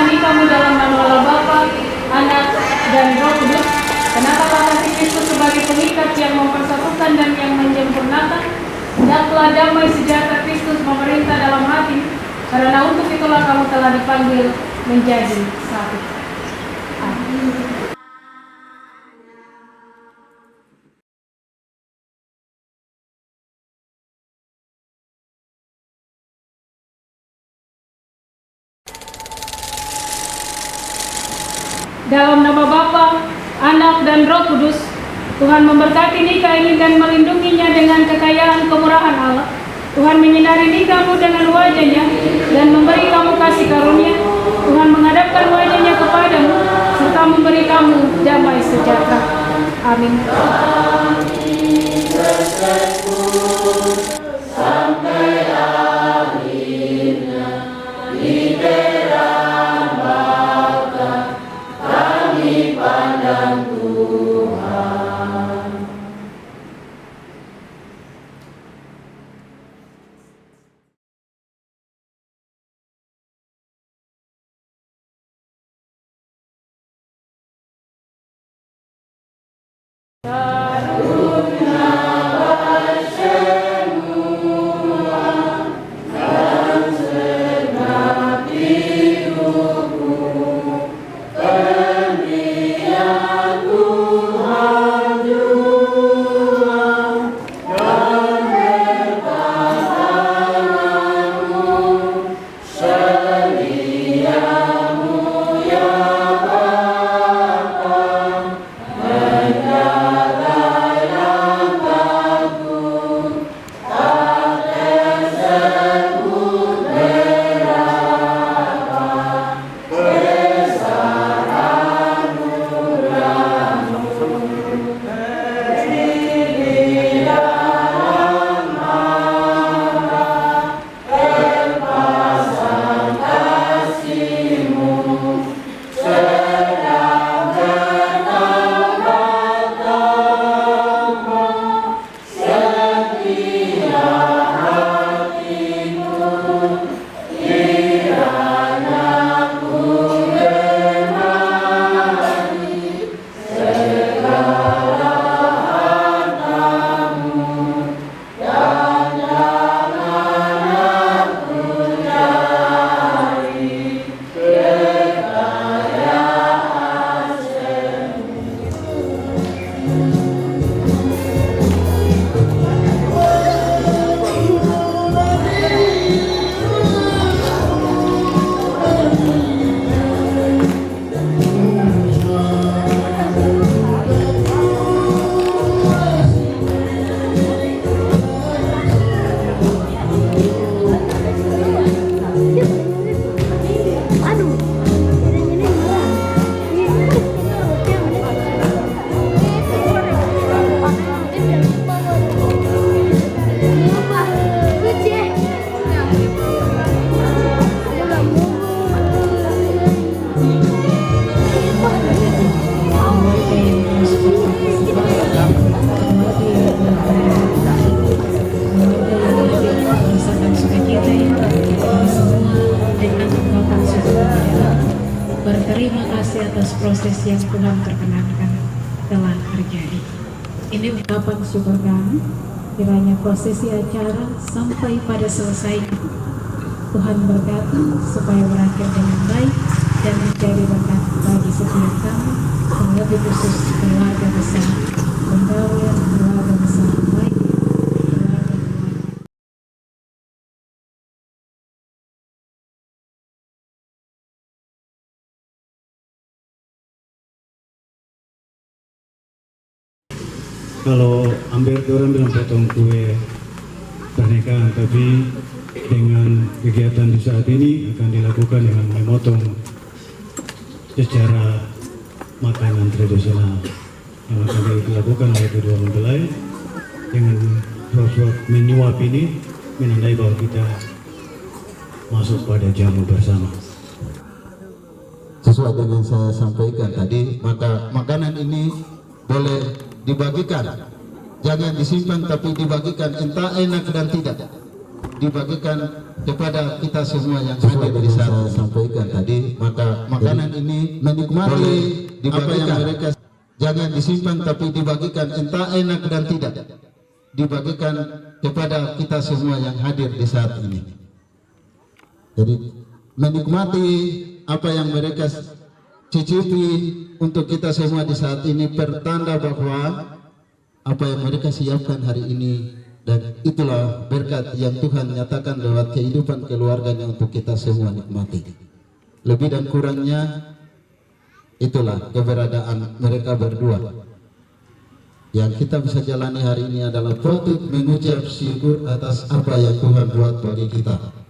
nikamu dalam nama Allah Bapa, Anak, dan Roh Kudus. Kenapa kasih Kristus sebagai pengikat yang mempersatukan dan yang menyempurnakan. Hendaklah damai sejahtera Kristus memerintah dalam hati, karena untuk itulah kamu telah dipanggil menjadi satu. Amin. Dalam nama Bapa, Anak, dan Roh Kudus, Tuhan memberkati nikah ini dan melindunginya dengan kekayaan kemurahan Allah. Tuhan menyinari nikahmu dengan wajahnya dan memberi kamu kasih karunia. Tuhan menghadapkan wajahnya kepadamu serta memberi kamu damai sejahtera. Amin. Sampai akhirnya di terang mata kami pandang Tuhan. Berterima kasih atas proses yang Tuhan perkenankan telah terjadi. Ini ungkapan syukur kami, kiranya prosesi acara sampai pada selesai. Tuhan berkati supaya berakhir dengan baik dan menjadi berkat bagi setiap kami, terlebih khusus keluarga besar, penggawean keluarga besar baik. Kalau hampir orang bilang potong kue pernikahan, tapi dengan kegiatan di saat ini akan dilakukan dengan memotong secara makanan tradisional yang akan dilakukan oleh kedua mempelai dengan suap-suap menyuap ini menandai bahwa kita masuk pada jamu bersama. Sesuai dengan saya sampaikan tadi, maka makanan ini boleh dibagikan, jangan disimpan tapi dibagikan, entah enak dan tidak. dibagikan kepada kita semua yang hadir di sana. Sampaikan tadi, maka makanan ini menikmati apa yang mereka, jangan disimpan tapi dibagikan, entah enak dan tidak, dibagikan kepada kita semua yang hadir di saat ini. Jadi menikmati apa yang mereka cicipi untuk kita semua di saat ini, pertanda bahwa apa yang mereka siapkan hari ini, dan itulah berkat yang Tuhan nyatakan lewat kehidupan keluarganya untuk kita semua nikmati. Lebih dan kurangnya itulah keberadaan mereka berdua. Yang kita bisa jalani hari ini adalah patut mengucap syukur atas apa yang Tuhan buat bagi kita.